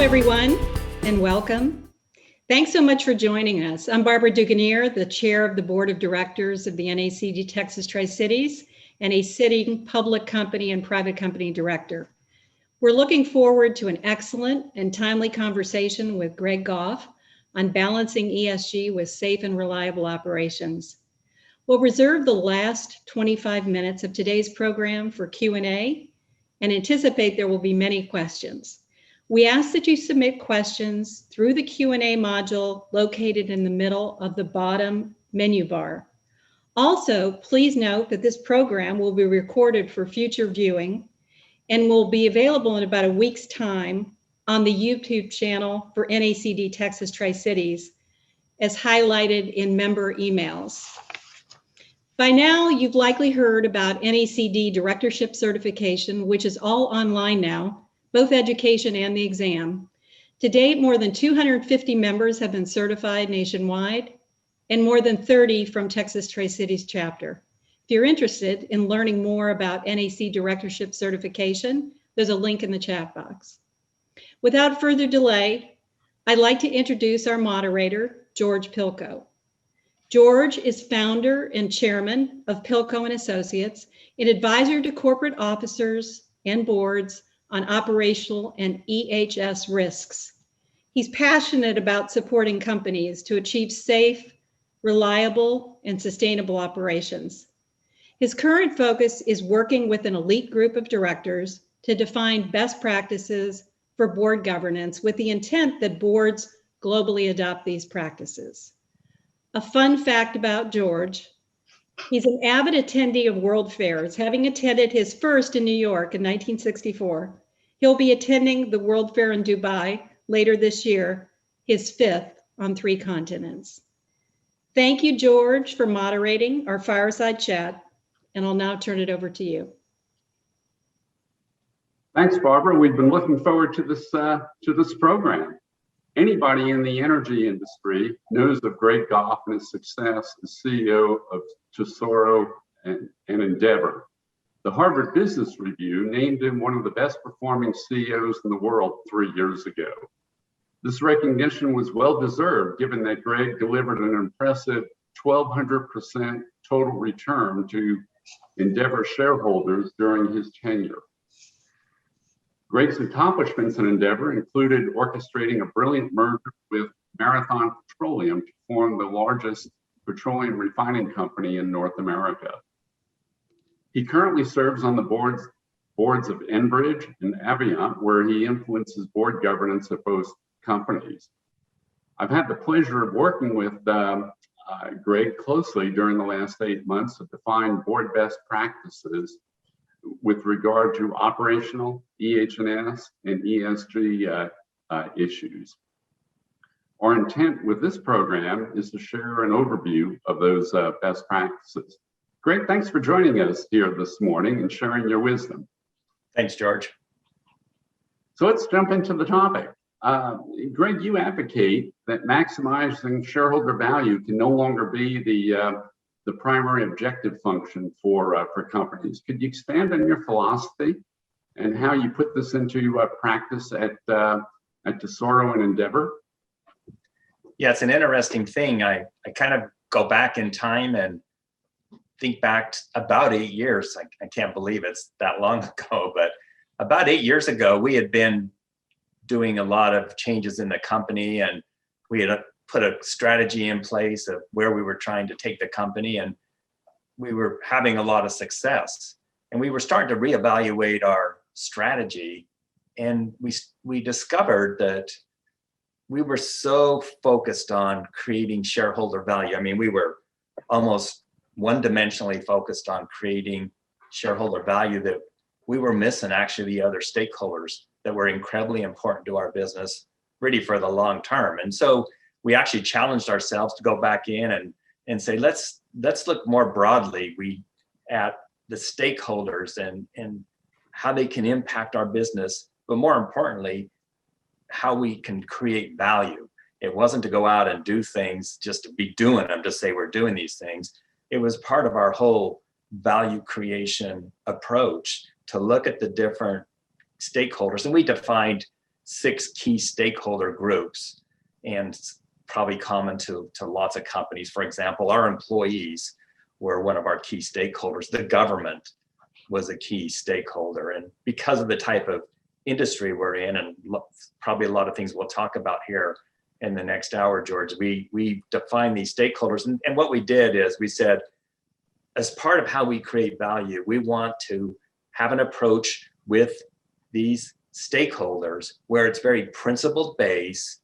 everyone, and welcome. Thanks so much for joining us. I'm Barbara Duganier, the chair of the board of directors of the Nacd Texas TriCities and a sitting public company and private company director. We're looking forward to an excellent and timely conversation with Greg Goff on balancing ESG with safe and reliable operations. We'll reserve the last 25 minutes of today's program for Q&A and anticipate there will be many questions. We ask that you submit questions through the Q&A module located in the middle of the bottom menu bar. Also, please note that this program will be recorded for future viewing and will be available in about a week's time on the YouTube channel for Nacd Texas TriCities, as highlighted in member emails. By now, you've likely heard about Nacd Directorship certification, which is all online now, both education and the exam. To date, more than 250 members have been certified nationwide, and more than 30 from Texas TriCities chapter. If you're interested in learning more about Nacd Directorship certification, there's a link in the chat box. Without further delay, I'd like to introduce our moderator, George Pilko. George is founder and chairman of Pilko and Associates, an advisor to corporate officers and boards on operational and EHS risks. He's passionate about supporting companies to achieve safe, reliable, and sustainable operations. His current focus is working with an elite group of directors to define best practices for board governance with the intent that boards globally adopt these practices. A fun fact about George: he's an avid attendee of world fairs, having attended his first in New York in 1964. He'll be attending the World Fair in Dubai later this year, his fifth on 3 continents. Thank you, George, for moderating our fireside chat, and I'll now turn it over to you. Thanks, Barbara. We've been looking forward to this program. Anybody in the energy industry knows of Greg Goff and his success as CEO of Tesoro and Endeavor. The Harvard Business Review named him one of the best performing CEOs in the world 3 years ago. This recognition was well deserved, given that Greg delivered an impressive 1,200% total return to Endeavor shareholders during his tenure. Greg's accomplishments in Endeavor included orchestrating a brilliant merger with Marathon Petroleum to form the largest petroleum refining company in North America. He currently serves on the boards of Enbridge and Aviant, where he influences board governance at both companies. I've had the pleasure of working with Greg closely during the last 8 months to define board best practices with regard to operational, EH&S, and ESG issues. Our intent with this program is to share an overview of those best practices. Greg, thanks for joining us here this morning and sharing your wisdom. Thanks, George. So let's jump into the topic. Greg, you advocate that maximizing shareholder value can no longer be the primary objective function for companies. Could you expand on your philosophy and how you put this into practice at Tesoro and Endeavor? Yeah, it's an interesting thing. I kind of go back in time and think back about 8 years. I can't believe it's that long ago, but about 8 years ago, we had been doing a lot of changes in the company, and we had put a strategy in place of where we were trying to take the company, and we were having a lot of success. And we were starting to reevaluate our strategy, and we discovered that we were so focused on creating shareholder value. I mean, we were almost one-dimensionally focused on creating shareholder value that we were missing actually the other stakeholders that were incredibly important to our business, really for the long term. And so we actually challenged ourselves to go back in and say, let's look more broadly at the stakeholders and how they can impact our business, but more importantly, how we can create value. It wasn't to go out and do things just to be doing them, to say we're doing these things. It was part of our whole value creation approach to look at the different stakeholders. And we defined 6 key stakeholder groups, and probably common to lots of companies. For example, our employees were one of our key stakeholders. The government was a key stakeholder. And because of the type of industry we're in, and probably a lot of things we'll talk about here in the next hour, George, we define these stakeholders. And what we did is we said, as part of how we create value, we want to have an approach with these stakeholders where it's very principle based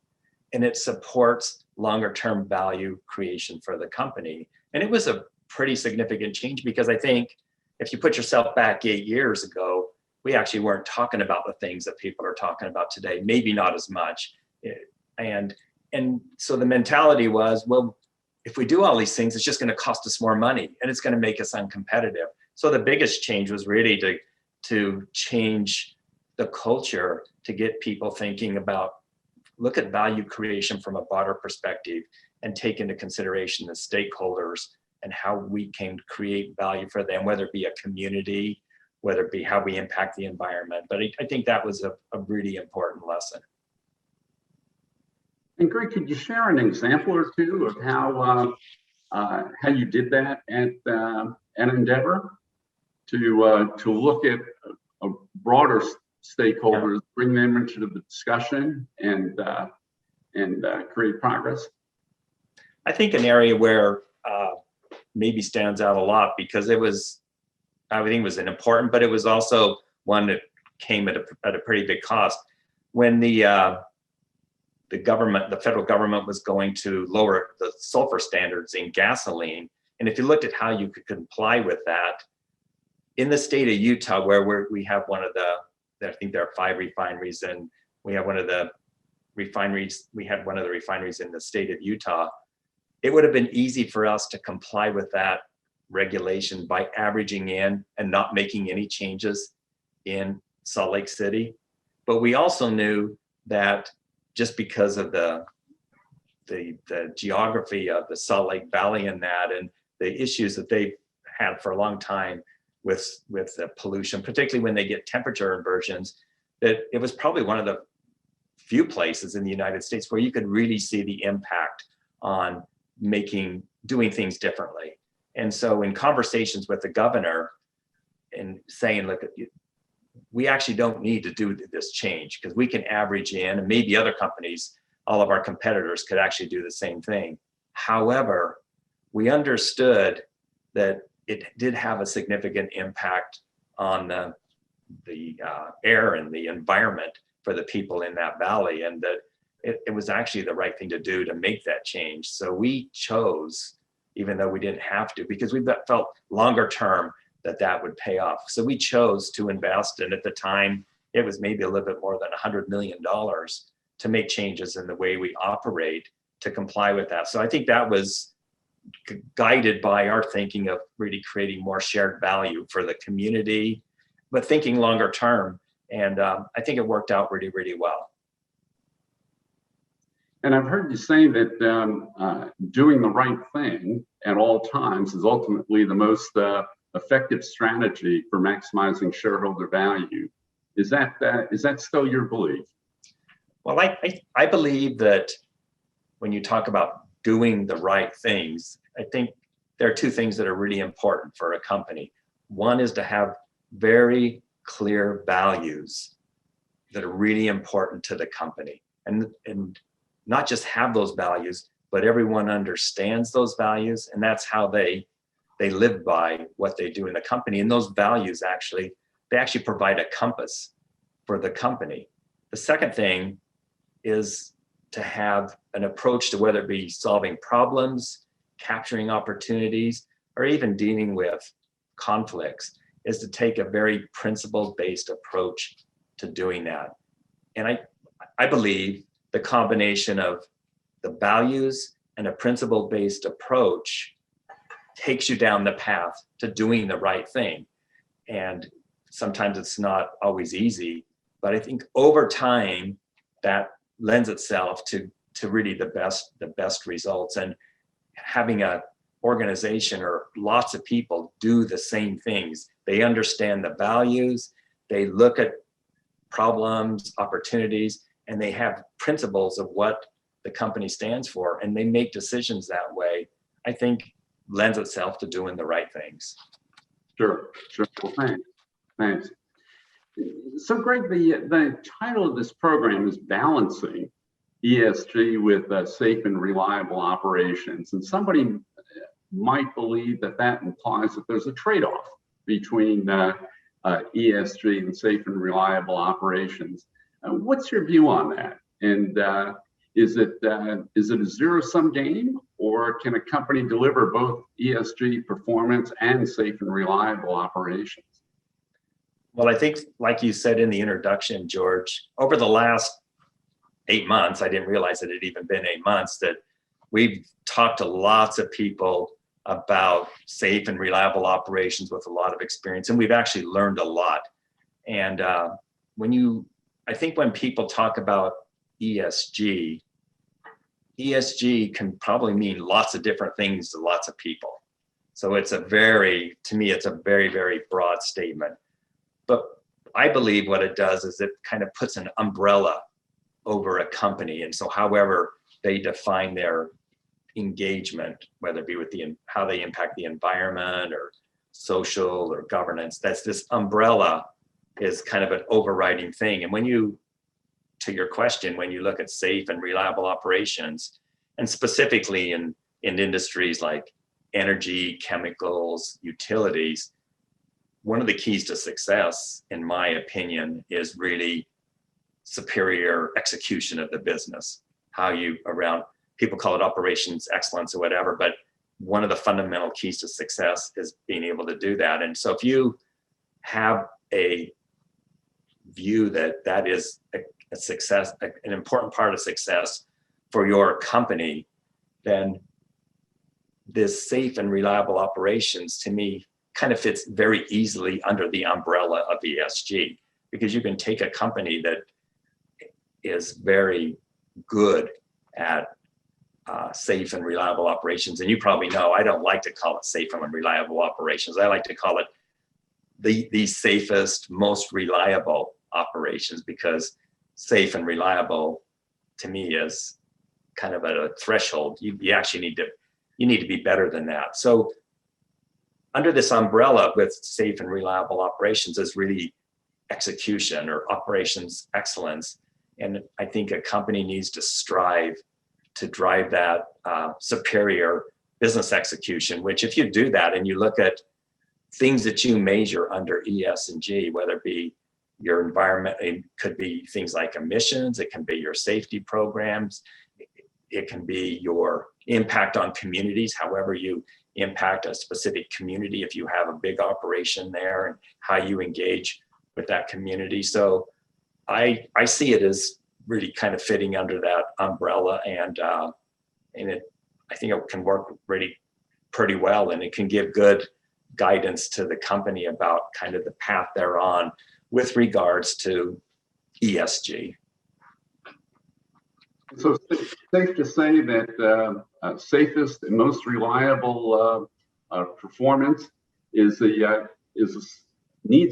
and it supports longer term value creation for the company. And it was a pretty significant change, because I think if you put yourself back 8 years ago, we actually weren't talking about the things that people are talking about today, maybe not as much. And so the mentality was, well, if we do all these things, it's just going to cost us more money and it's going to make us uncompetitive. So the biggest change was really to change the culture, to get people thinking about, look at value creation from a broader perspective and take into consideration the stakeholders and how we can create value for them, whether it be a community, whether it be how we impact the environment. But I think that was a really important lesson. And Greg, could you share an example or two of how you did that at Endeavor to look at a broader stakeholders, bring them into the discussion and create progress? I think an area where maybe stands out a lot, because it was, I think it was an important, but it was also one that came at a pretty big cost. When the federal government was going to lower the sulfur standards in gasoline, and if you looked at how you could comply with that, in the state of Utah, where we have one of I think there are 5 refineries, and we have one of the refineries in the state of Utah, it would have been easy for us to comply with that regulation by averaging in and not making any changes in Salt Lake City. But we also knew that just because of the geography of the Salt Lake Valley and the issues that they've had for a long time with the pollution, particularly when they get temperature inversions, that it was probably one of the few places in the United States where you could really see the impact on doing things differently. And so in conversations with the governor and saying, look, we actually don't need to do this change, because we can average in, and maybe other companies, all of our competitors could actually do the same thing. However, we understood that it did have a significant impact on the air and the environment for the people in that valley, and that it was actually the right thing to do to make that change. So we chose, even though we didn't have to, because we felt longer term that would pay off. So we chose to invest, and at the time, it was maybe a little bit more than $100 million to make changes in the way we operate to comply with that. So I think that was guided by our thinking of really creating more shared value for the community, but thinking longer term. And I think it worked out really, really well. And I've heard you say that doing the right thing at all times is ultimately the most effective strategy for maximizing shareholder value. Is that still your belief? Well, I believe that when you talk about doing the right things, I think there are 2 things that are really important for a company. One is to have very clear values that are really important to the company, and not just have those values, but everyone understands those values, and that's how they live by what they do in the company. And those values actually provide a compass for the company. The second thing is to have an approach to whether it be solving problems, capturing opportunities, or even dealing with conflicts, is to take a very principle-based approach to doing that. And I believe the combination of the values and a principle-based approach takes you down the path to doing the right thing. And sometimes it's not always easy, but I think over time that lends itself to really the best results. And having a organization or lots of people do the same things, they understand the values, they look at problems, opportunities, and they have principles of what the company stands for, and they make decisions that way, I think lends itself to doing the right things. Sure. Well, thanks. So, Greg, the title of this program is Balancing ESG with Safe and Reliable Operations. And somebody might believe that implies that there's a trade-off between ESG and safe and reliable operations. What's your view on that? And is it a zero-sum game, or can a company deliver both ESG performance and safe and reliable operations? Well, I think, like you said in the introduction, George, over the last 8 months, I didn't realize it had even been 8 months, that we've talked to lots of people about safe and reliable operations with a lot of experience, and we've actually learned a lot. And I think when people talk about ESG can probably mean lots of different things to lots of people. So to me, it's a very, very broad statement. But I believe what it does is it kind of puts an umbrella over a company. And so however they define their engagement, whether it be with how they impact the environment or social or governance, that's this umbrella is kind of an overriding thing. And to your question, when you look at safe and reliable operations, and specifically in industries like energy, chemicals, utilities, one of the keys to success, in my opinion, is really superior execution of the business. People call it operations excellence or whatever, but one of the fundamental keys to success is being able to do that. And so if you have a view that is a success, an important part of success for your company, then this safe and reliable operations, to me, kind of fits very easily under the umbrella of ESG, because you can take a company that is very good at safe and reliable operations. And you probably know, I don't like to call it safe and reliable operations. I like to call it the safest, most reliable operations, because safe and reliable to me is kind of at a threshold. You actually need to be better than that. So under this umbrella with safe and reliable operations is really execution or operations excellence. And I think a company needs to strive to drive that superior business execution, which if you do that and you look at things that you measure under ESG, whether it be your environment, it could be things like emissions, it can be your safety programs, it can be your impact on communities, however you impact a specific community, if you have a big operation there, and how you engage with that community. So I see it as really kind of fitting under that umbrella, and I think it can work really pretty well, and it can give good guidance to the company about kind of the path they're on with regards to ESG. So safe to say that safest and most reliable performance needs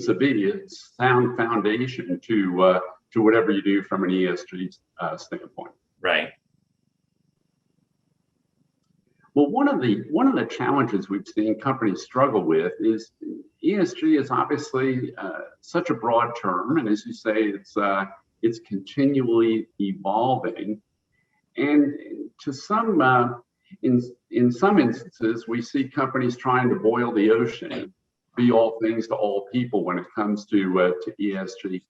to be a sound foundation to whatever you do from an ESG standpoint. Right. Well, one of the challenges we've seen companies struggle with is ESG is obviously such a broad term, and as you say, it's continually evolving. And to some, in some instances, we see companies trying to boil the ocean, be all things to all people when it comes to ESG.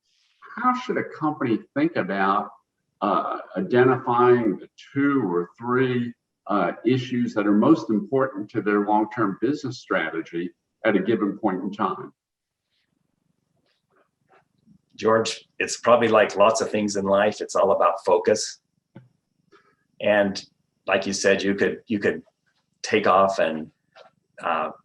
How should a company think about identifying the 2 or 3 issues that are most important to their long-term business strategy at a given point in time? George, it's probably like lots of things in life. It's all about focus. And like you said, you could take off and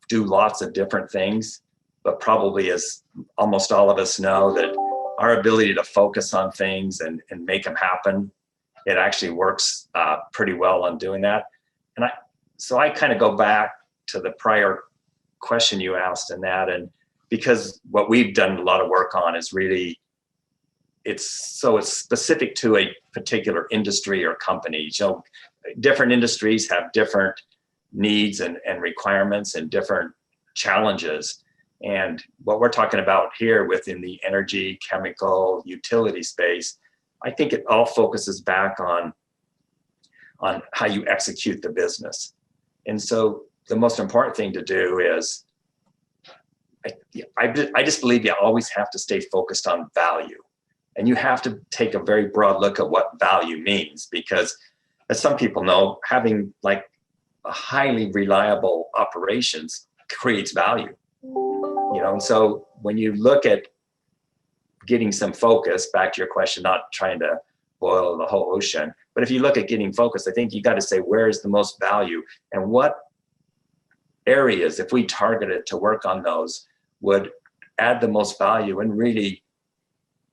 do lots of different things, but probably, as almost all of us know, that our ability to focus on things and make them happen, it actually works pretty well on doing that. And so I kind of go back to the prior question you asked in that, and because what we've done a lot of work on is really it's specific to a particular industry or company. So different industries have different needs and requirements and different challenges. And what we're talking about here within the energy, chemical, utility space, I think it all focuses back on how you execute the business. And so the most important thing to do is, I just believe you always have to stay focused on value. And you have to take a very broad look at what value means, because as some people know, having like a highly reliable operations creates value. And so when you look at getting some focus, back to your question, not trying to boil the whole ocean, but if you look at getting focused, I think you got to say, where is the most value and what areas, if we targeted to work on those, would add the most value and really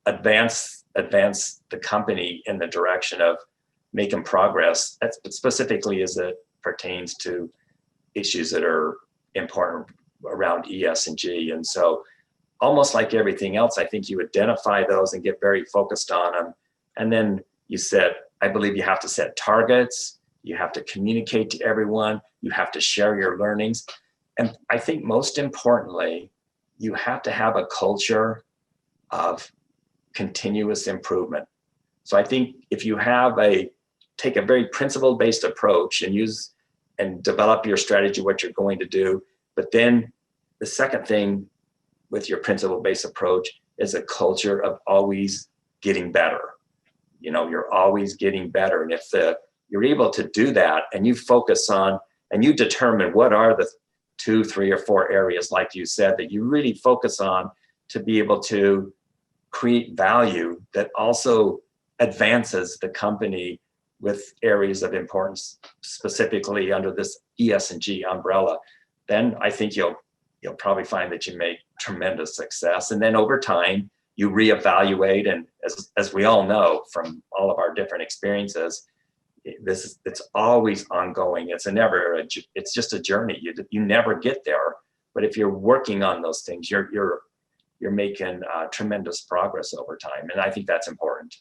advance the company in the direction of making progress. That's specifically as it pertains to issues that are important around ESG. And so almost like everything else, I think you identify those and get very focused on them. And then you I believe you have to set targets. You have to communicate to everyone. You have to share your learnings. And I think most importantly, you have to have a culture of continuous improvement. So I think if you take a very principle-based approach and develop your strategy, what you're going to do, but then the second thing with your principle-based approach is a culture of always getting better. You're always getting better. And if you're able to do that and you focus on, and you determine what are the 2, 3, or 4 areas, like you said, that you really focus on to be able to create value that also advances the company with areas of importance, specifically under this ESG umbrella, then I think you'll probably find that you make tremendous success. And then over time, you reevaluate. And as we all know from all of our different experiences, it's always ongoing. It's just a journey. You never get there. But if you're working on those things, you're making tremendous progress over time. And I think that's important.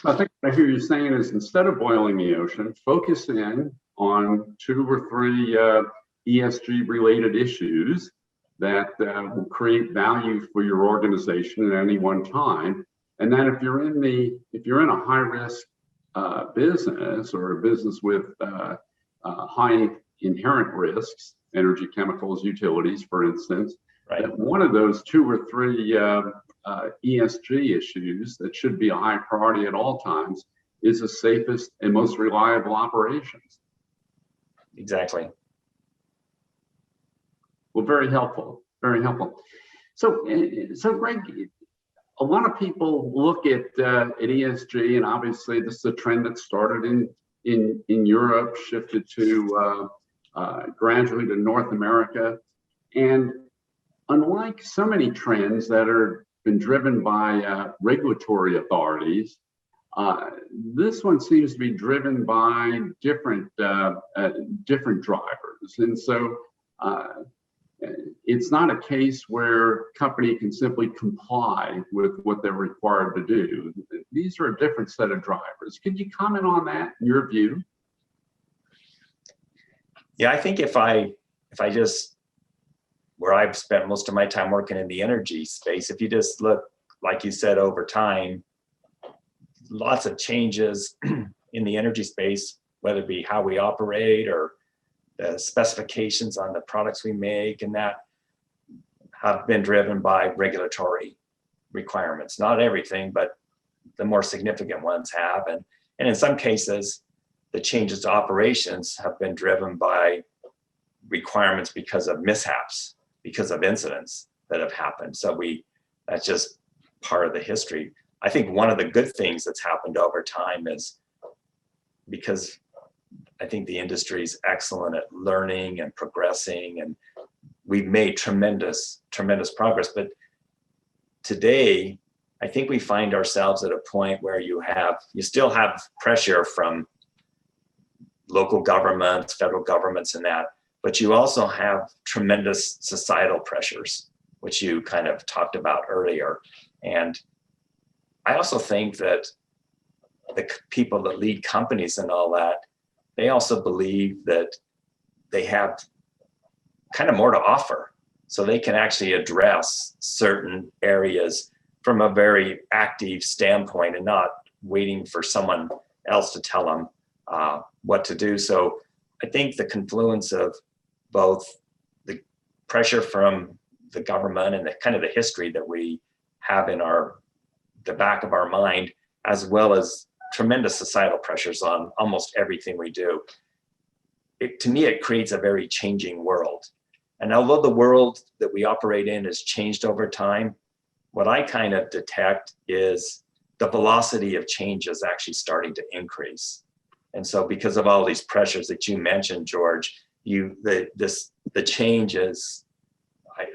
I think what I hear you saying is, instead of boiling the ocean, focus in on 2 or 3 ESG related issues that will create value for your organization at any one time. And then if you're in a high risk business, or a business with high inherent risks, energy, chemicals, utilities, for instance, right, that one of those 2 or 3 ESG issues that should be a high priority at all times is the safest and most reliable operations. Exactly. Well, very helpful, very helpful. So Greg, a lot of people look at ESG, and obviously this is a trend that started in Europe, shifted to gradually to North America. And unlike so many trends that are been driven by regulatory authorities, this one seems to be driven by different drivers. And so it's not a case where a company can simply comply with what they're required to do. These are a different set of drivers. Could you comment on that, in your view? Yeah, I think if I just, where I've spent most of my time working in the energy space, if you just look, like you said, over time, lots of changes in the energy space, whether it be how we operate or the specifications on the products we make, and that have been driven by regulatory requirements. Not everything, but the more significant ones have. And in some cases, the changes to operations have been driven by requirements because of mishaps, because of incidents that have happened. So that's just part of the history. I think one of the good things that's happened over time is, because I think the industry is excellent at learning and progressing, and we've made tremendous progress. But today, I think we find ourselves at a point where you still have pressure from local governments, federal governments, and that, but you also have tremendous societal pressures, which you kind of talked about earlier. And I also think that the people that lead companies and all that, they also believe that they have kind of more to offer. So they can actually address certain areas from a very active standpoint and not waiting for someone else to tell them what to do. So I think the confluence of both the pressure from the government and the kind of the history that we have in the back of our mind, as well as tremendous societal pressures on almost everything we do. To me, it creates a very changing world. And although the world that we operate in has changed over time, what I kind of detect is the velocity of change is actually starting to increase. And so because of all these pressures that you mentioned, George, the change is,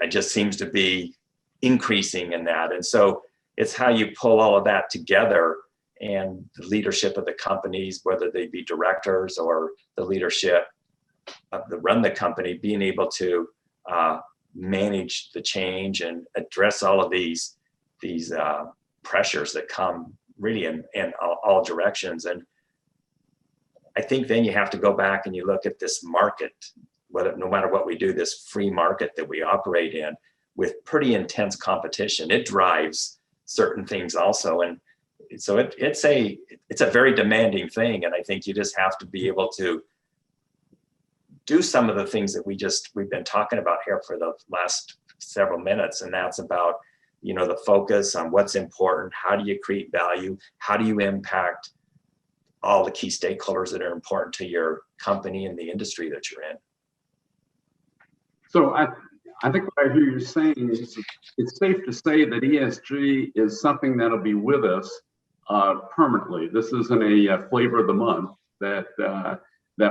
I just seems to be increasing in that. And so it's how you pull all of that together, and the leadership of the companies, whether they be directors or the leadership of run the company, being able to manage the change and address all of these pressures that come really in all directions. And I think then you have to go back and you look at this market, no matter what we do, this free market that we operate in with pretty intense competition. It drives certain things also. And so it's a very demanding thing. And I think you just have to be able to do some of the things that we've been talking about here for the last several minutes. And that's about, the focus on what's important. How do you create value? How do you impact all the key stakeholders that are important to your company and the industry that you're in? So I think what I hear you saying is it's safe to say that ESG is something that'll be with us permanently. This isn't a flavor of the month that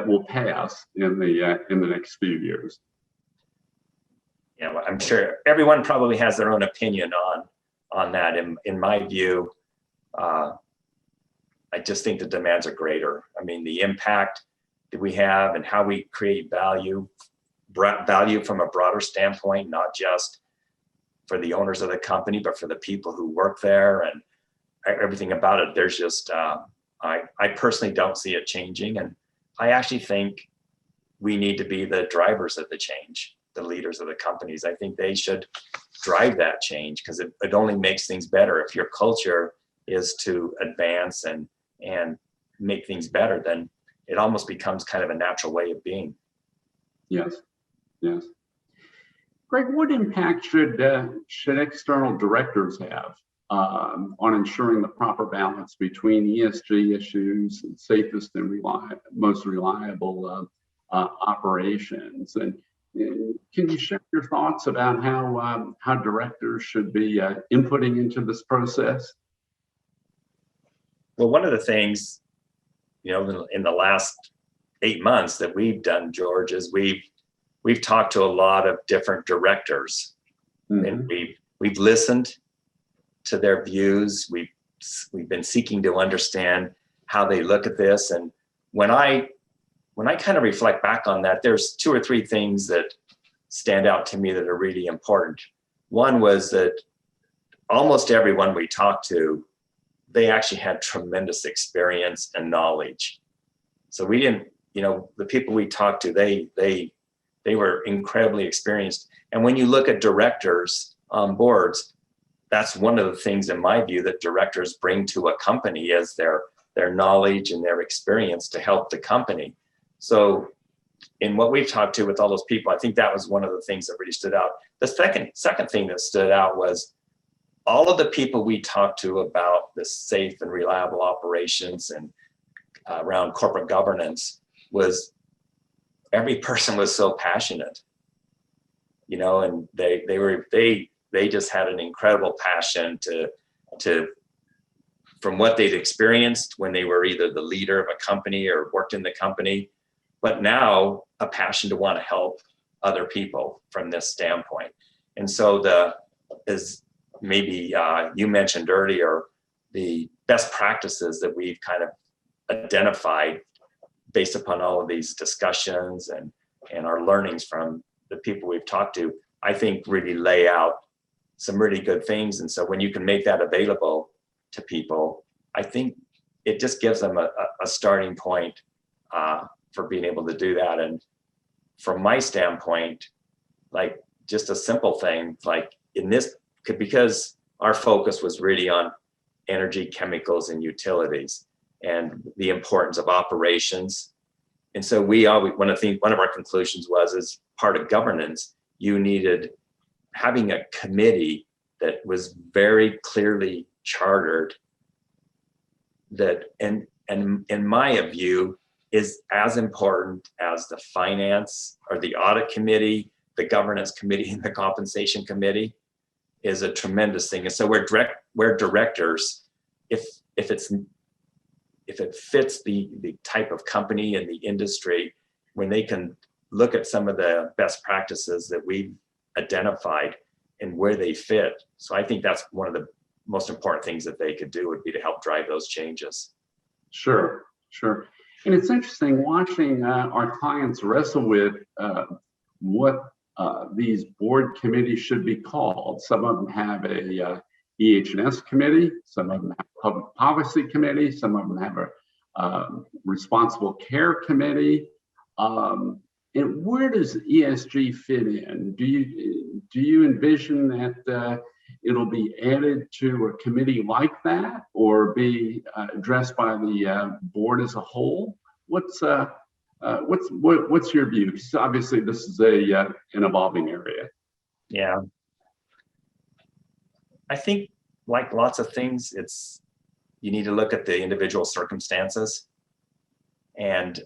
will pass in the next few years. Yeah, well, I'm sure everyone probably has their own opinion on that. In my view, I just think the demands are greater. I mean, the impact that we have and how we create value from a broader standpoint, not just for the owners of the company, but for the people who work there and everything about it. There's just, I personally don't see it changing. And I actually think we need to be the drivers of the change, the leaders of the companies. I think they should drive that change because it only makes things better. If your culture is to advance and make things better, then it almost becomes kind of a natural way of being. Yes. Greg, what impact should external directors have on ensuring the proper balance between ESG issues and safest and most reliable operations? And can you share your thoughts about how directors should be inputting into this process? Well, one of the things, in the last 8 months that we've done, George, is we've talked to a lot of different directors, and we've listened to their views. We've been seeking to understand how they look at this. And when I kind of reflect back on that, there's 2 or 3 things that stand out to me that are really important. One was that almost everyone we talked to, they actually had tremendous experience and knowledge. So we didn't, the people we talked to, they were incredibly experienced. And when you look at directors on boards, that's one of the things in my view that directors bring to a company is their knowledge and their experience to help the company. So in what we've talked to with all those people, I think that was one of the things that really stood out. The second thing that stood out was all of the people we talked to about the safe and reliable operations and around corporate governance was every person was so passionate, and they just had an incredible passion to from what they'd experienced when they were either the leader of a company or worked in the company, but now a passion to want to help other people from this standpoint. And so as maybe you mentioned earlier, the best practices that we've kind of identified based upon all of these discussions and our learnings from the people we've talked to, I think really lay out some really good things. And so when you can make that available to people, I think it just gives them a starting point for being able to do that. And from my standpoint, like just a simple thing, like in this, because our focus was really on energy, chemicals, and utilities, and the importance of operations. And so we always, one of our conclusions was, as part of governance, you needed having a committee that was very clearly chartered, that, and in my view, is as important as the finance or the audit committee, the governance committee, and the compensation committee, is a tremendous thing. And so we're directors, if it fits the type of company and the industry, when they can look at some of the best practices that we've identified and where they fit. So I think that's one of the most important things that they could do, would be to help drive those changes. Sure. And it's interesting watching our clients wrestle with what these board committees should be called. Some of them have a EH&S committee, some of them have a public policy committee, some of them have a responsible care committee. And where does ESG fit in? Do you envision that it'll be added to a committee like that, or be addressed by the board as a whole? What's your view? Because obviously this is an evolving area. Yeah, I think, like lots of things, you need to look at the individual circumstances, and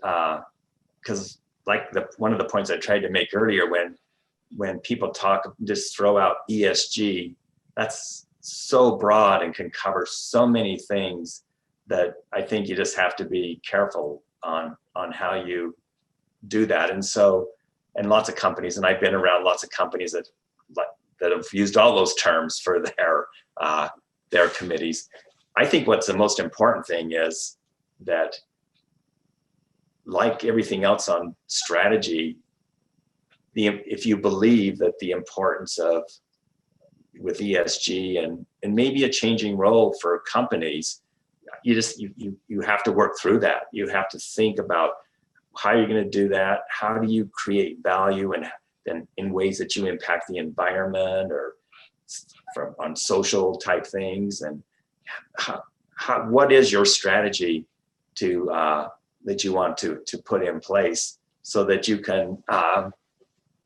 because one of the points I tried to make earlier, when people just throw out ESG, that's so broad and can cover so many things that I think you just have to be careful on how you do that. And so, and lots of companies, and I've been around lots of companies that have used all those terms for their committees. I think what's the most important thing is that, like everything else on strategy, if you believe that the importance of, with ESG and maybe a changing role for companies, you have to work through that. You have to think about how you're going to do that. How do you create value and in ways that you impact the environment, or on social type things, and what is your strategy that you want to put in place, so that you can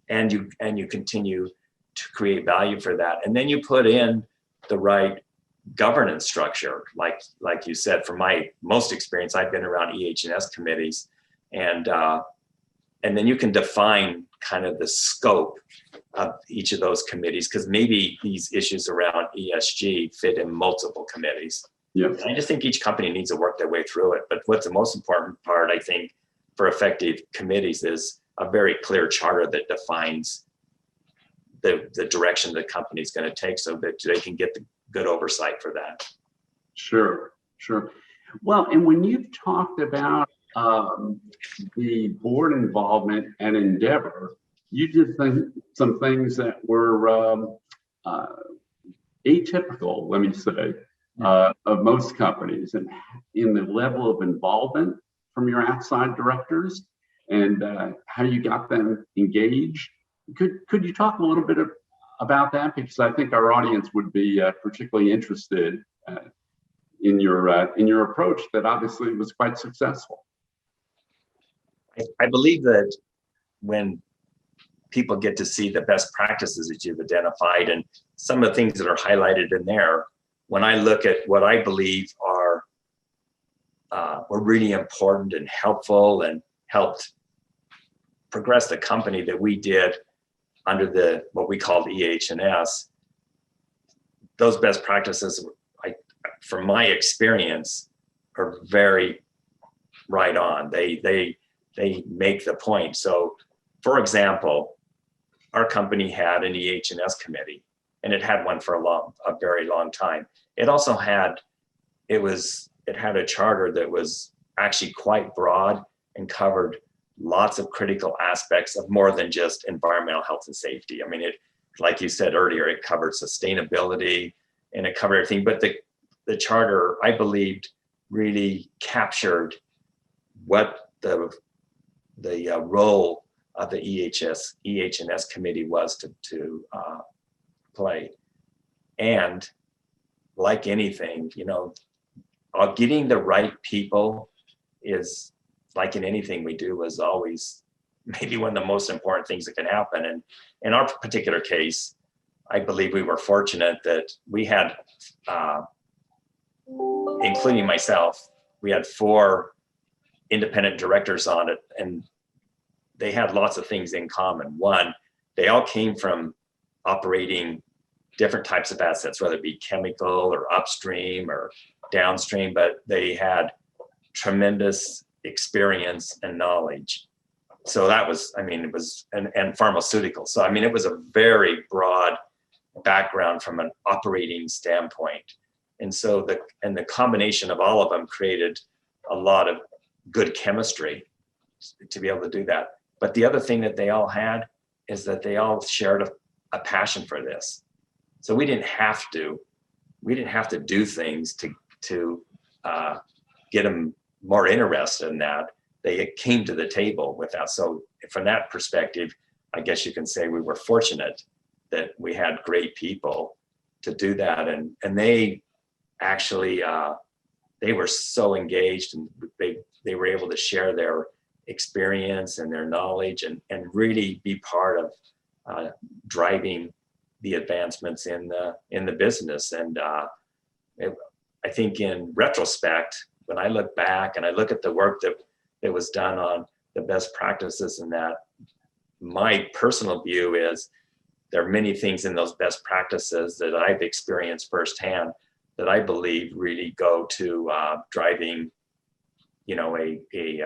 and you continue to create value for that. And then you put in the right governance structure. Like you said, from my most experience, I've been around EH&S committees, and then you can define kind of the scope of each of those committees, because maybe these issues around ESG fit in multiple committees. Yes. I just think each company needs to work their way through it. But what's the most important part, I think, for effective committees is a very clear charter that defines the direction the company is going to take, so that they can get the good oversight for that. Sure. Well, and when you've talked about the board involvement and endeavor, you did some things that were atypical, let me say, of most companies, and in the level of involvement from your outside directors, and how you got them engaged. Could you talk a little bit about that? Because I think our audience would be particularly interested in your approach that obviously was quite successful. I believe that when people get to see the best practices that you've identified and some of the things that are highlighted in there, when I look at what I believe were really important and helpful and helped progress the company that we did under what we called EH&S, those best practices, from my experience, are very right on. They make the point. So, for example, our company had an EH&S committee, and it had one for a very long time. It also had a charter that was actually quite broad and covered lots of critical aspects of more than just environmental health and safety. I mean, like you said earlier, it covered sustainability and it covered everything. But the charter, I believed, really captured what the role of the EH&S committee was to play. And like anything, getting the right people is, like in anything we do, is always maybe one of the most important things that can happen. And in our particular case, I believe we were fortunate that we had, including myself, we had 4 independent directors on it, and they had lots of things in common. One, they all came from operating different types of assets, whether it be chemical or upstream or downstream, but they had tremendous experience and knowledge. So that was, it was, and pharmaceutical. So, it was a very broad background from an operating standpoint. And so the combination of all of them created a lot of good chemistry to be able to do that. But the other thing that they all had is that they all shared a passion for this. So we didn't have to do things to get them more interested in that. They came to the table with that. So from that perspective, I guess you can say we were fortunate that we had great people to do that. And they actually, they were so engaged, and they were able to share their experience and their knowledge and really be part of driving the advancements in the business. And I think in retrospect, when I look back and I look at the work that was done on the best practices and that, my personal view is there are many things in those best practices that I've experienced firsthand that I believe really go to driving, a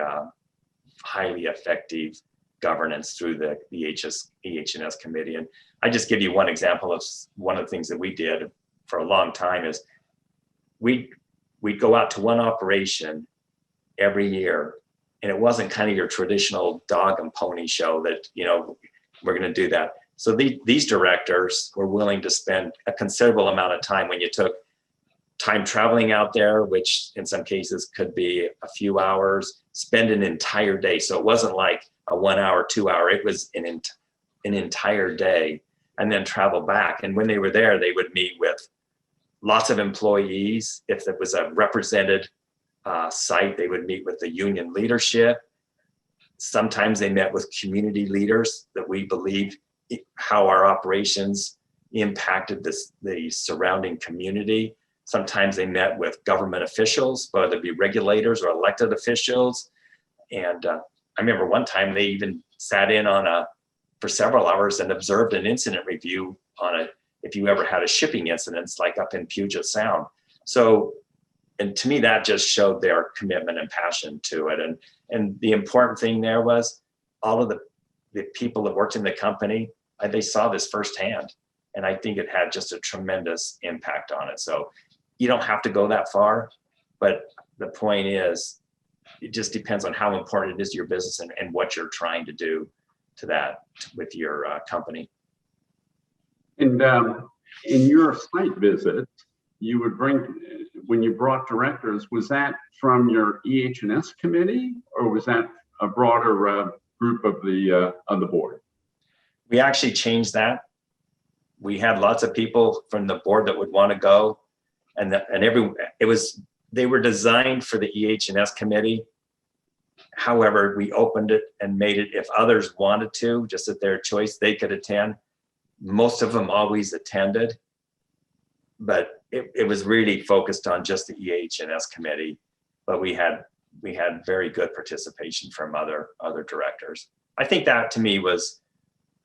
highly effective governance through the EH&S committee. And I just give you one example of one of the things that we did for a long time is we'd go out to one operation every year, and it wasn't kind of your traditional dog and pony show that, we're going to do that. So these directors were willing to spend a considerable amount of time when you took time traveling out there, which in some cases could be a few hours, spend an entire day. So it wasn't like a 1 hour, 2 hour, it was an entire day, and then travel back. And when they were there, they would meet with lots of employees. If it was a represented site, they would meet with the union leadership. Sometimes they met with community leaders that we believe how our operations impacted the surrounding community. Sometimes they met with government officials, whether it be regulators or elected officials. And I remember one time they even sat in for several hours and observed an incident review if you ever had a shipping incident, like up in Puget Sound. So, and to me, that just showed their commitment and passion to it. And the important thing there was all of the people that worked in the company, they saw this firsthand. And I think it had just a tremendous impact on it. So you don't have to go that far, but the point is, it just depends on how important it is to your business and what you're trying to do to that with your company. And in your site visit, you would when you brought directors, was that from your EH&S committee, or was that a broader group of the board? We actually changed that. We had lots of people from the board that would want to go, they were designed for the EH&S committee. However, we opened it and made it, if others wanted to, just at their choice, they could attend. Most of them always attended, but it was really focused on just the EH&S committee. But we had very good participation from other directors. I think that to me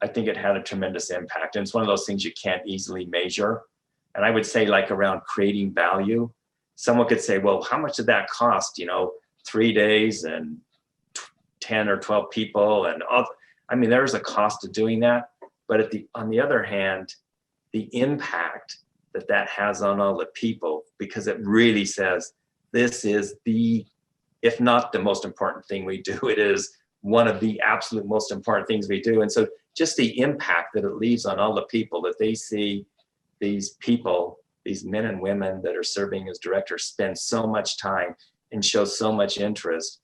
I think it had a tremendous impact. And it's one of those things you can't easily measure. And I would say, like, around creating value, someone could say, well, how much did that cost? 3 days and 10 or 12 people. And there's a cost to doing that. But on the other hand, the impact that has on all the people, because it really says this is if not the most important thing we do, it is one of the absolute most important things we do. And so just the impact that it leaves on all the people, that they see these people these men and women that are serving as directors spend so much time and show so much interest.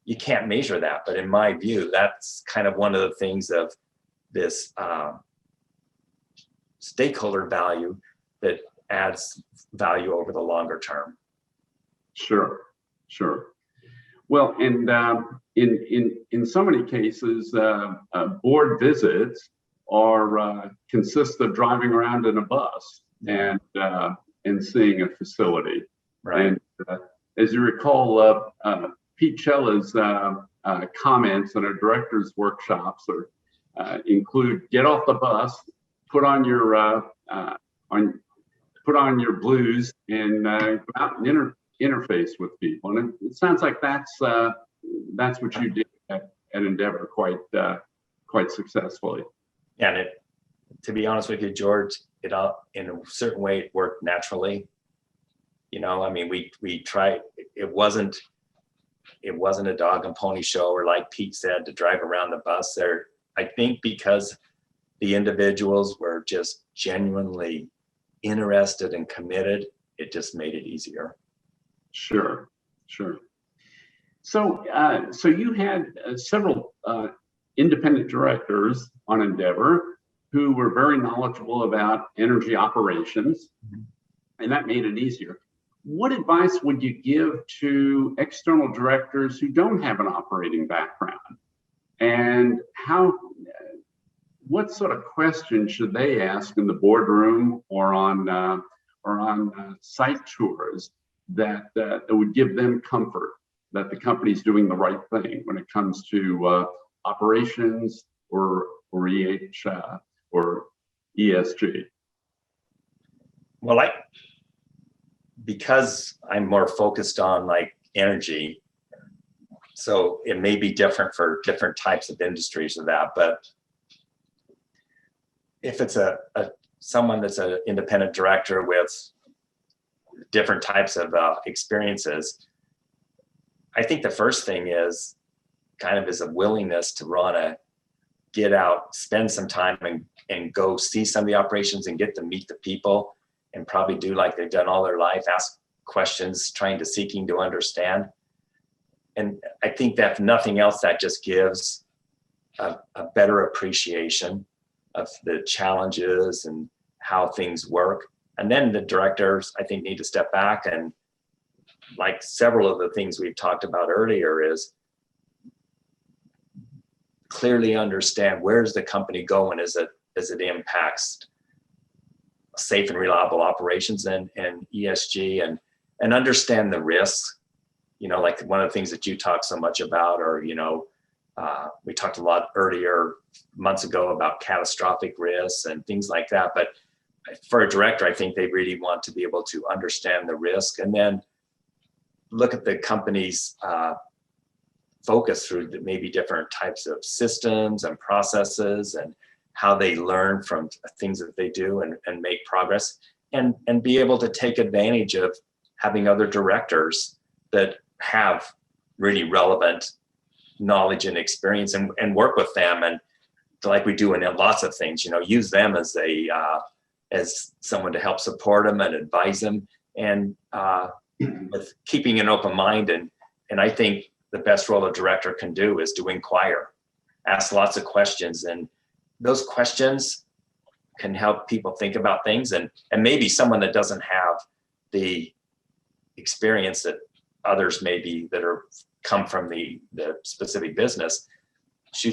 You can't measure that, but in my view, that's kind of one of the things of this stakeholder value that adds value over the longer term. Sure. Well, and in so many cases, board visits consist of driving around in a bus and seeing a facility. Right. And as you recall, Pete Cella's comments in our directors' workshops include: get off the bus, put on your blues, and go out and interface with people. And it sounds like that's what you did at Endeavor quite successfully. Yeah, and to be honest with you, George, in a certain way it worked naturally. I mean, we tried. It wasn't a dog and pony show, or like Pete said, to drive around the bus there. I think because the individuals were just genuinely interested and committed, it just made it easier. Sure. So you had several independent directors on Endeavor who were very knowledgeable about energy operations, and that made it easier. What advice would you give to external directors who don't have an operating background? And what sort of questions should they ask in the boardroom or on site tours that would give them comfort that the company's doing the right thing when it comes to operations or ESG? Well, because I'm more focused on like energy, so it may be different for different types of industries of that. But if it's someone that's an independent director with different types of experiences, I think the first thing is a willingness to want to get out, spend some time and go see some of the operations and get to meet the people, and probably do like they've done all their life, ask questions, seeking to understand. And I think that if nothing else, that just gives a better appreciation of the challenges and how things work. And then the directors, I think, need to step back and, like several of the things we've talked about earlier, is clearly understand where's the company going as it impacts safe and reliable operations and ESG, and understand the risks. Like one of the things that you talk so much about, or we talked a lot earlier months ago about catastrophic risks and things like that. But for a director, I think they really want to be able to understand the risk and then look at the company's focus through maybe different types of systems and processes, and how they learn from things that they do and make progress, and be able to take advantage of having other directors that have really relevant knowledge and experience, and work with them, and like we do in lots of things, use them as as someone to help support them and advise them, and with keeping an open mind. And I think the best role a director can do is to inquire, ask lots of questions, and those questions can help people think about things, and maybe someone that doesn't have the experience that others maybe that come from the specific business,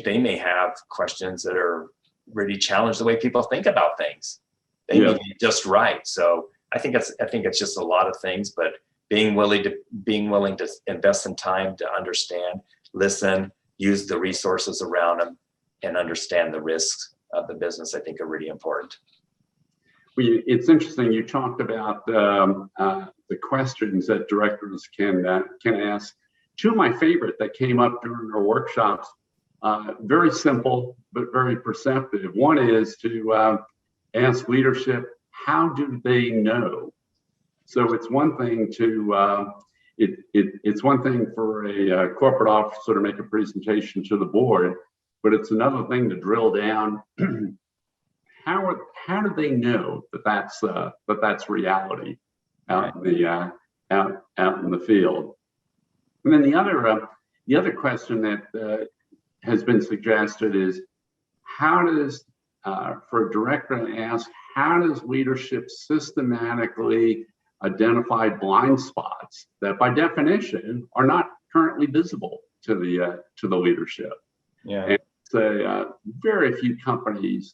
they may have questions that are really challenge the way people think about things. They may be just right. So I think it's just a lot of things, but being willing to invest some time to understand, listen, use the resources around them, and understand the risks of the business, I think, are really important. Well, it's interesting. You talked about the questions that directors can ask. Two of my favorite that came up during our workshops, very simple but very perceptive. One is to ask leadership, how do they know? So it's one thing it's one thing for a corporate officer to make a presentation to the board, but it's another thing to drill down. how do they know that that's reality out in the out in the field? And then the other question that has been suggested is, how does for a director to ask, how does leadership systematically identify blind spots that by definition are not currently visible to the leadership? Yeah. And very few companies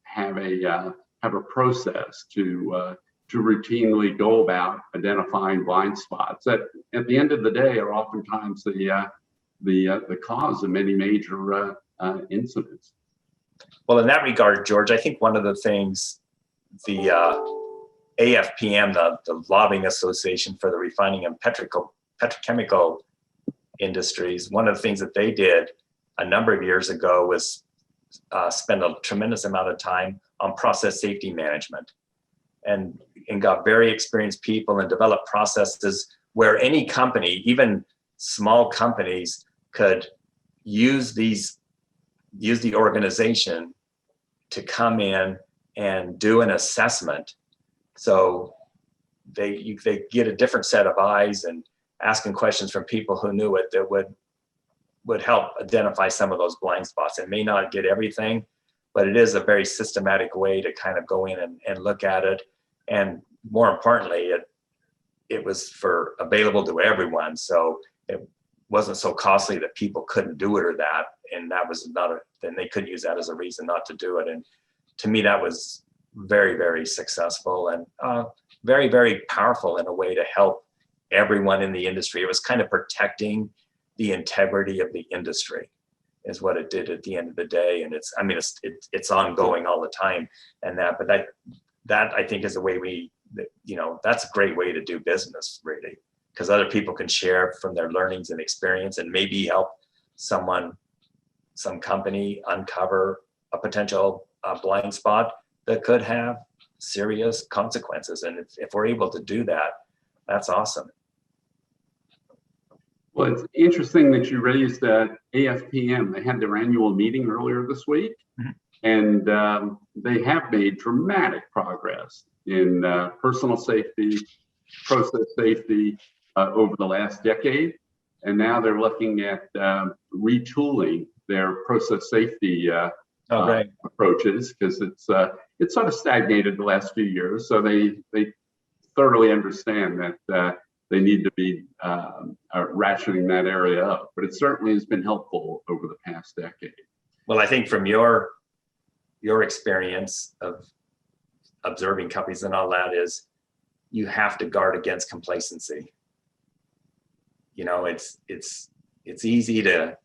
have a process to routinely go about identifying blind spots that at the end of the day are oftentimes the cause of many major incidents. Well, in that regard, George, I think one of the things the AFPM, the Lobbying Association for the Refining and Petrochemical Industries, one of the things that they did a number of years ago was spend a tremendous amount of time on process safety management, and got very experienced people and developed processes where any company, even small companies, could use the organization to come in and do an assessment. So they get a different set of eyes and asking questions from people who knew it that would help identify some of those blind spots. It may not get everything, but it is a very systematic way to kind of go in and look at it. And more importantly, it was available to everyone. So it wasn't so costly that people couldn't do it or that. And that was then they could use that as a reason not to do it. And to me, that was very, very successful and very, very powerful in a way to help everyone in the industry. It was kind of protecting the integrity of the industry is what it did at the end of the day. And it's ongoing all the time and but that I think is the way that's a great way to do business, really, because other people can share from their learnings and experience and maybe help some company uncover a potential blind spot that could have serious consequences. And if we're able to do that, that's awesome. Well, it's interesting that you raised that AFPM. They had their annual meeting earlier this week, and they have made dramatic progress in personal safety, process safety over the last decade. And now they're looking at retooling their process safety approaches, because it's sort of stagnated the last few years. So they thoroughly understand that they need to be rationing that area up. But it certainly has been helpful over the past decade. Well, I think from your experience of observing companies and all that is, you have to guard against complacency. It's easy to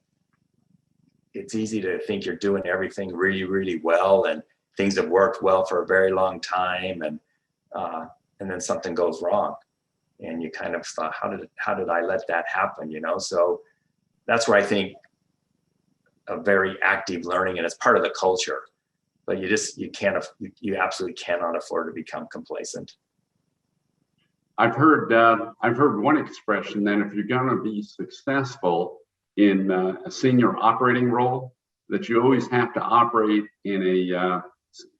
think you're doing everything really, really well and things have worked well for a very long time, and then something goes wrong, and you kind of thought, how did I let that happen? So that's where I think a very active learning, and it's part of the culture, but you absolutely cannot afford to become complacent. I've heard one expression that if you're going to be successful in a senior operating role, that you always have to operate in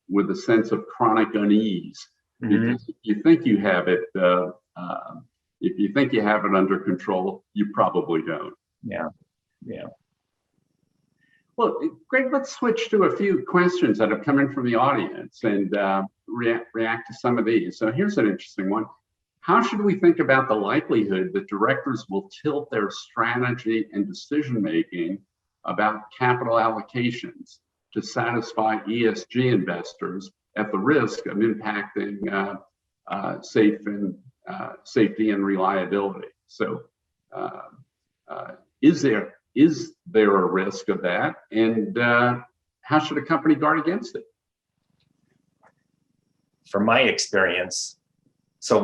with a sense of chronic unease. Mm-hmm. Because if you think you have it, if you think you have it under control, you probably don't. Yeah. Well, Greg, let's switch to a few questions that have come in from the audience and react to some of these. So here's an interesting one. How should we think about the likelihood that directors will tilt their strategy and decision-making about capital allocations to satisfy ESG investors at the risk of impacting safety and reliability? So is there a risk of that? And how should a company guard against it? From my experience, so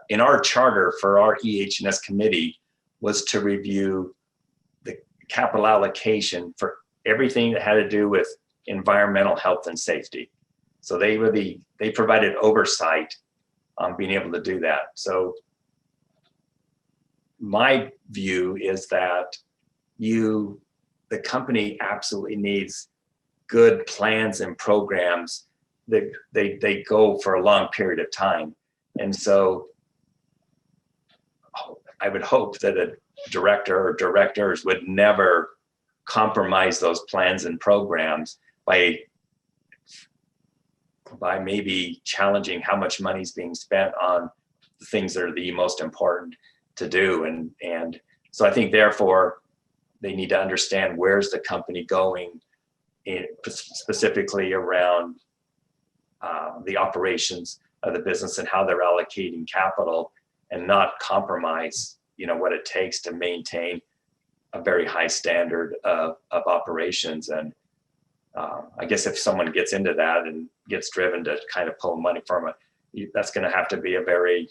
in our charter for our EH&S committee was to review the capital allocation for everything that had to do with environmental health and safety. So they provided oversight on being able to do that. So my view is that the company absolutely needs good plans and programs that they go for a long period of time. And so I would hope that a director or directors would never compromise those plans and programs by maybe challenging how much money is being spent on the things that are the most important to do. And so I think therefore they need to understand where's the company going specifically around the operations of the business and how they're allocating capital, and not compromise, what it takes to maintain a very high standard of operations. And I guess if someone gets into that and gets driven to kind of pull money from it, that's going to have to be a very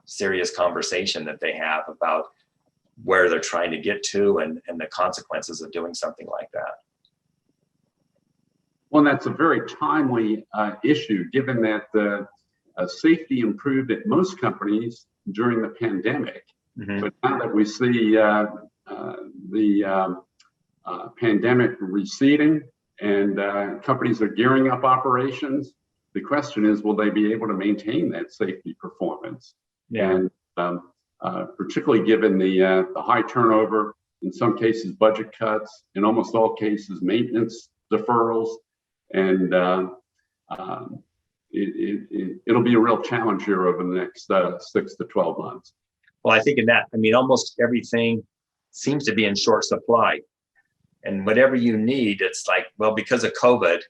serious conversation that they have about where they're trying to get to and the consequences of doing something like that. Well, that's a very timely issue, given that safety improved at most companies during the pandemic. Mm-hmm. But now that we see the pandemic receding and companies are gearing up operations, the question is, will they be able to maintain that safety performance? Yeah. And particularly given the high turnover, in some cases budget cuts, in almost all cases maintenance deferrals, and it'll be a real challenge here over the next 6 to 12 months. Well, I think in that, almost everything seems to be in short supply. And whatever you need, it's like, well, because of COVID,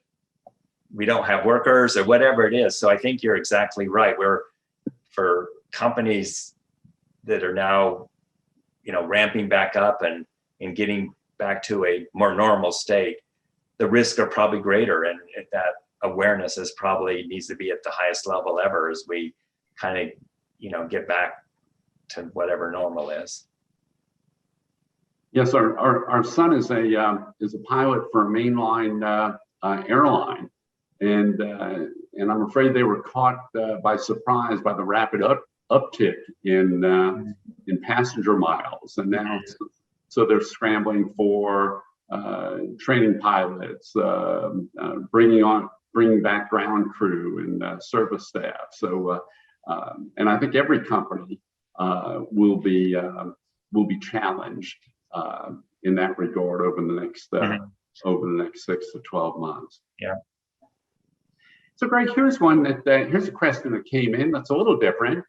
we don't have workers or whatever it is. So I think you're exactly right. For companies that are now, ramping back up and getting back to a more normal state, the risks are probably greater. And that awareness needs to be at the highest level ever as we kind of, get back to whatever normal is. Yes, our son is a pilot for a mainline airline, and I'm afraid they were caught by surprise by the rapid uptick in passenger miles, and now so they're scrambling for training pilots, bringing back ground crew and service staff. So, and I think every company will be challenged in that regard over the next 6 to 12 months. Yeah. So, Greg, here's a question that came in that's a little different.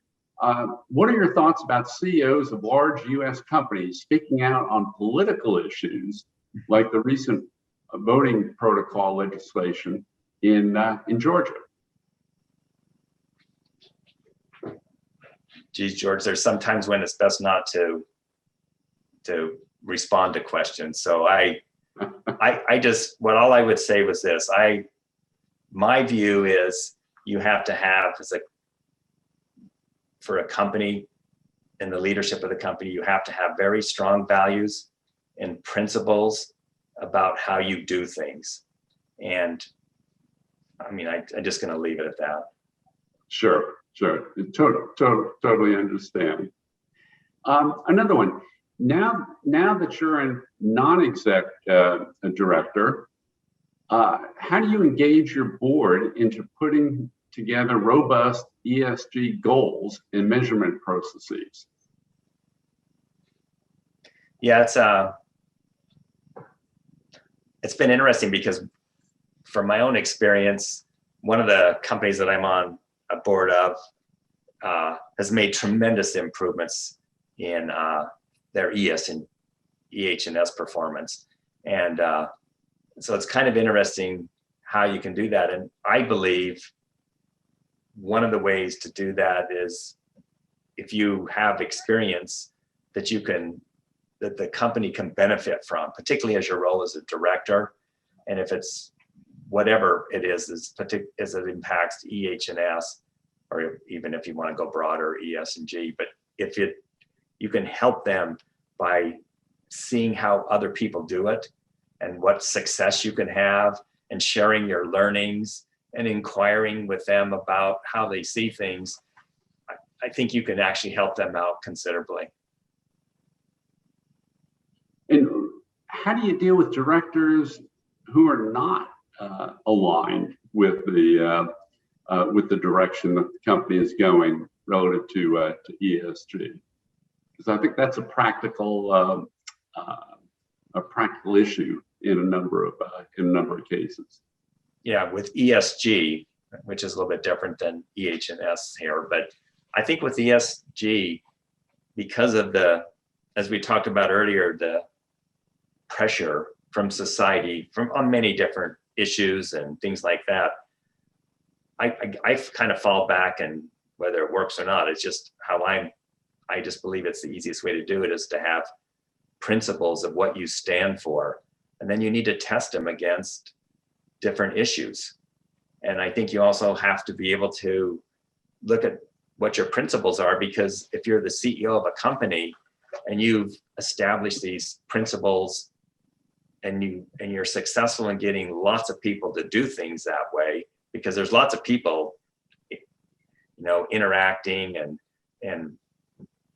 What are your thoughts about CEOs of large U.S. companies speaking out on political issues like the recent voting protocol legislation in Georgia? Geez, George, there's sometimes when it's best not to respond to questions. So all I would say was this. My view is you have to have, for a company and the leadership of the company, you have to have very strong values and principles about how you do things. And I'm just going to leave it at that. Sure. Totally understand. Another one. Now that you're a non-exec director, how do you engage your board into putting together robust ESG goals and measurement processes? Yeah, it's been interesting because from my own experience, one of the companies that I'm on a board of has made tremendous improvements in their EH&S performance. And so it's kind of interesting how you can do that. And I believe one of the ways to do that is if you have experience that the company can benefit from, particularly as your role as a director. And if it's whatever it is as it impacts EH&S, or even if you want to go broader, ES&G, but if you can help them by seeing how other people do it and what success you can have, and sharing your learnings and inquiring with them about how they see things, I think you can actually help them out considerably. And how do you deal with directors are not aligned with the direction that the company is going relative to ESG, because I think that's a practical issue in a number of cases. Yeah, with ESG, which is a little bit different than EH&S here, but I think with ESG, because of as we talked about earlier, the pressure from society on many different issues and things like that, I kind of fall back, and whether it works or not, it's just how I just believe it's the easiest way to do it is to have principles of what you stand for, and then you need to test them against different issues. And I think you also have to be able to look at what your principles are, because if you're the CEO of a company and you've established these principles and you're successful in getting lots of people to do things that way, because there's lots of people, interacting and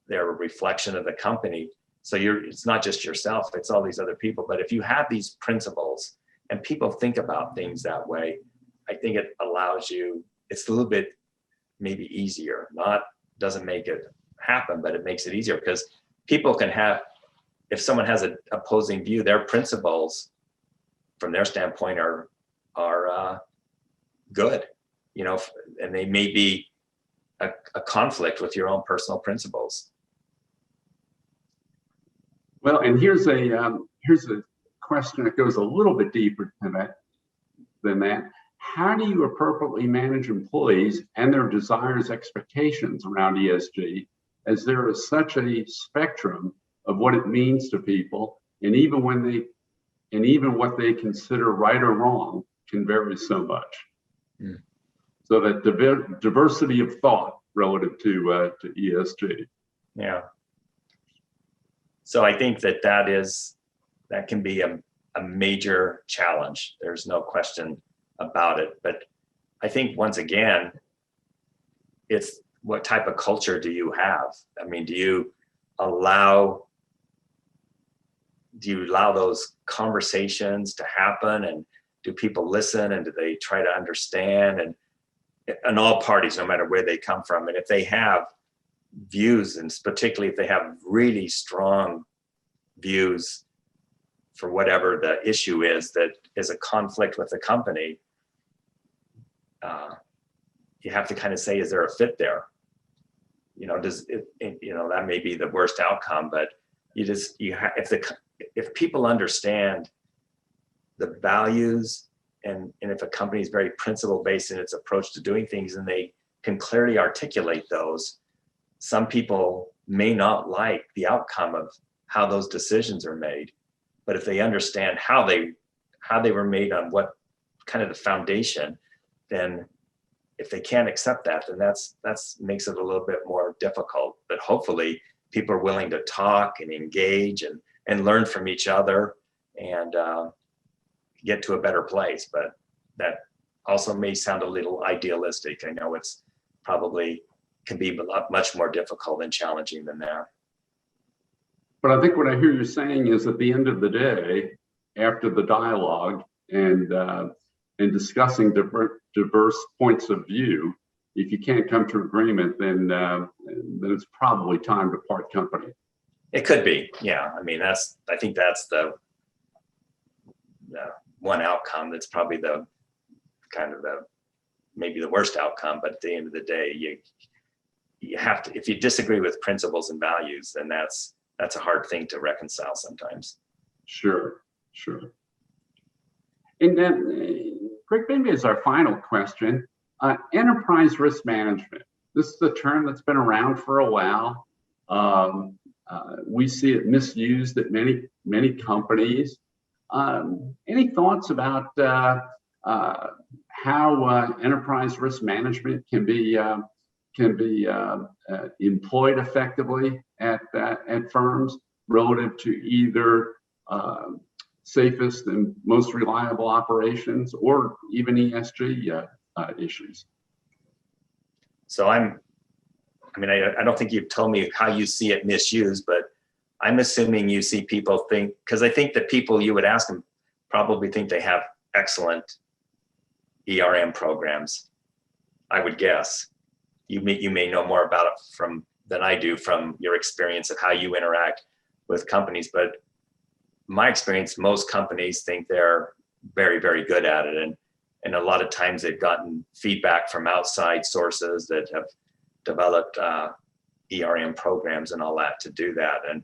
they're a reflection of the company. So it's not just yourself, it's all these other people. But if you have these principles and people think about things that way, I think it allows you, it's a little bit maybe easier. Doesn't make it happen, but it makes it easier, because people can have, if someone has an opposing view, their principles from their standpoint are good, and they may be a conflict with your own personal principles. Well, and here's a question that goes a little bit deeper than that. How do you appropriately manage employees and their desires, expectations around ESG, as there is such a spectrum of what it means to people, and even what they consider right or wrong can vary so much. Mm. So that diversity of thought relative to ESG. Yeah. So I think that can be a major challenge. There's no question about it. But I think once again, it's what type of culture do you have? I mean, do you allow those conversations to happen, and do people listen, and do they try to understand, and all parties, no matter where they come from? And if they have views, and particularly if they have really strong views for whatever the issue is that is a conflict with the company, you have to kind of say, is there a fit there? Does it, that may be the worst outcome, but if people understand the values, and if a company is very principle based in its approach to doing things, and they can clearly articulate those, some people may not like the outcome of how those decisions are made, but if they understand how they were made, on what kind of the foundation, then if they can't accept that, then that's makes it a little bit more difficult. But hopefully people are willing to talk and engage and learn from each other, and get to a better place. But that also may sound a little idealistic. I know it's probably can be much more difficult and challenging than that. But I think what I hear you saying is, at the end of the day, after the dialogue and discussing diverse points of view, if you can't come to agreement, then it's probably time to part company. It could be, yeah. I mean, I think that's the one outcome. That's probably maybe the worst outcome. But at the end of the day, you have to, if you disagree with principles and values, then that's a hard thing to reconcile sometimes. Sure. And then, Greg, maybe as our final question, enterprise risk management. This is a term that's been around for a while. We see it misused at many companies. Any thoughts about how enterprise risk management can be employed effectively at firms relative to either safest and most reliable operations, or even ESG issues? So I don't think you've told me how you see it misused, but I'm assuming you see people think, because I think the people you would ask them probably think they have excellent ERM programs, I would guess. You may know more about it than I do from your experience of how you interact with companies, but my experience, most companies think they're very, very good at it. And a lot of times they've gotten feedback from outside sources that have developed ERM programs and all that to do that. And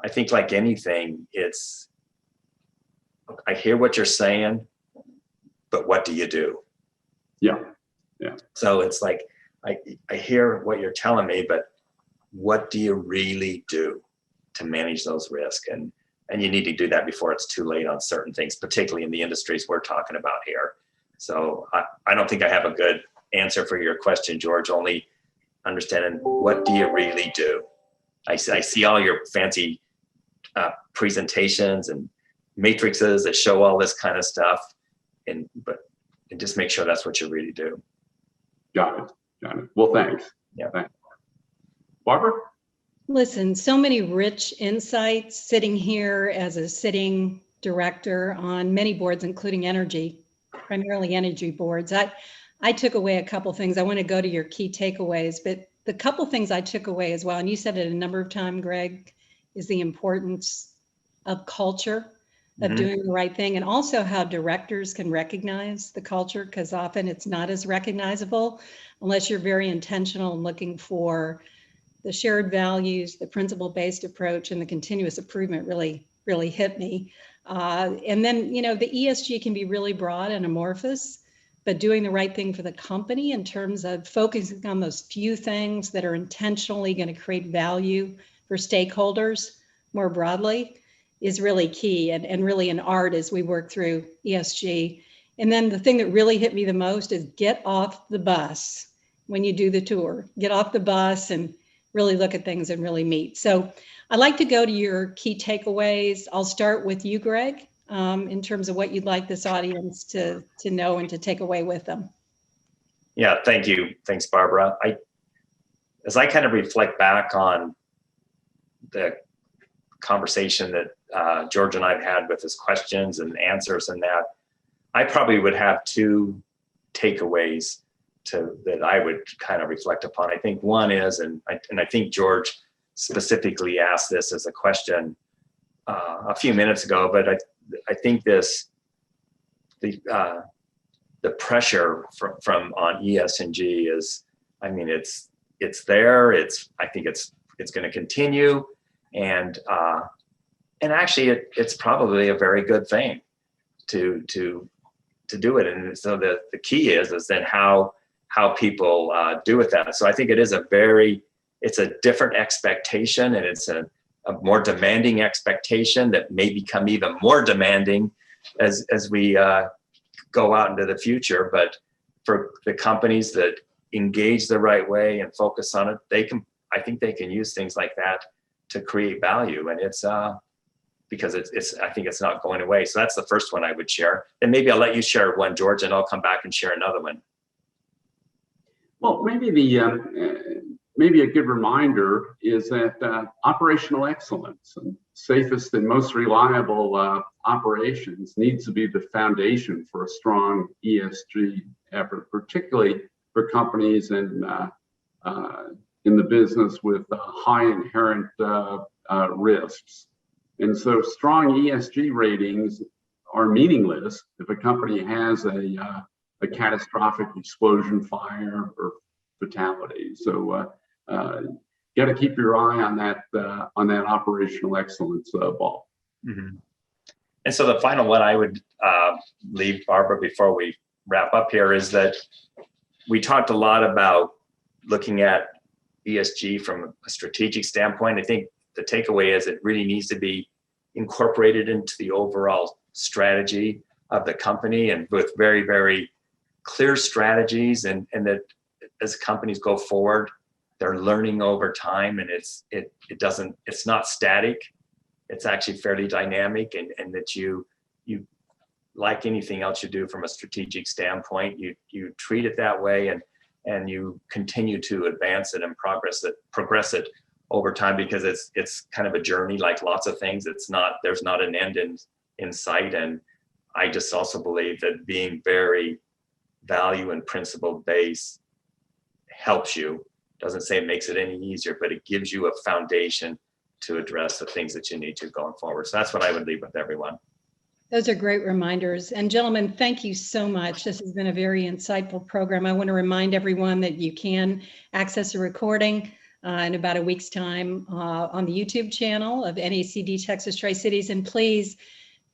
I think like anything, I hear what you're saying, but what do you do? Yeah. So it's like, I hear what you're telling me, but what do you really do to manage those risks? And you need to do that before it's too late on certain things, particularly in the industries we're talking about here. So I don't think I have a good answer for your question, George, only understanding what do you really do? I see all your fancy presentations and matrices that show all this kind of stuff, but just make sure that's what you really do. Got it. Well, thanks. Yeah. Thanks. Barbara? Listen, so many rich insights sitting here as a sitting director on many boards, including energy, primarily energy boards. I took away a couple things. I want to go to your key takeaways, but the couple things I took away as well, and you said it a number of times, Greg, is the importance of culture, of doing the right thing, and also how directors can recognize the culture, because often it's not as recognizable unless you're very intentional and looking for the shared values, the principle-based approach, and the continuous improvement really hit me. And then, the ESG can be really broad and amorphous, but doing the right thing for the company in terms of focusing on those few things that are intentionally going to create value for stakeholders more broadly is really key and really an art as we work through ESG. And then the thing that really hit me the most is get off the bus when you do the tour. Get off the bus and really look at things and really meet. So I'd like to go to your key takeaways. I'll start with you, Greg, in terms of what you'd like this audience to know and to take away with them. Yeah, thank you. Thanks, Barbara. As I kind of reflect back on the conversation that George and I've had with his questions and answers and that, I probably would have two takeaways that I would kind of reflect upon. I think one is, and I think George specifically asked this as a question a few minutes ago, but I think the pressure from on ESG is, I mean, it's there. I think it's going to continue, and actually it's probably a very good thing to do it. And so the key is then how people do with that. So I think it is it's a different expectation, and it's a more demanding expectation that may become even more demanding as we go out into the future. But for the companies that engage the right way and focus on it, I think they can use things like that to create value. And it's because I think it's not going away. So that's the first one I would share. And maybe I'll let you share one, George, and I'll come back and share another one. Well, maybe a good reminder is that operational excellence and safest and most reliable operations needs to be the foundation for a strong ESG effort, particularly for companies in the business with high inherent risks. And so strong ESG ratings are meaningless if a company has a catastrophic explosion, fire, or fatality. So got to keep your eye on that operational excellence ball. Mm-hmm. And so the final one I would leave, Barbara, before we wrap up here, is that we talked a lot about looking at ESG from a strategic standpoint. I think the takeaway is it really needs to be incorporated into the overall strategy of the company, and with very, very clear strategies, and that as companies go forward, they're learning over time, and it's not static. It's actually fairly dynamic, and that you like anything else you do from a strategic standpoint, you treat it that way, and you continue to advance it and progress it over time, because it's kind of a journey, like lots of things. There's not an end in sight, and I just also believe that being very value and principle based helps you. Doesn't say it makes it any easier, but it gives you a foundation to address the things that you need to going forward. So that's what I would leave with everyone. Those are great reminders. And gentlemen, thank you so much. This has been a very insightful program. I want to remind everyone that you can access a recording in about a week's time on the YouTube channel of NACD Texas Tri-Cities. And please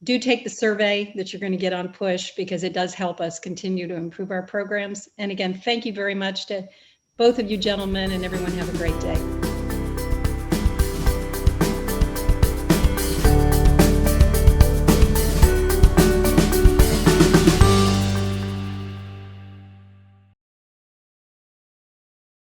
do take the survey that you're going to get on Push, because it does help us continue to improve our programs. And again, thank you very much to both of you gentlemen, and everyone have a great day.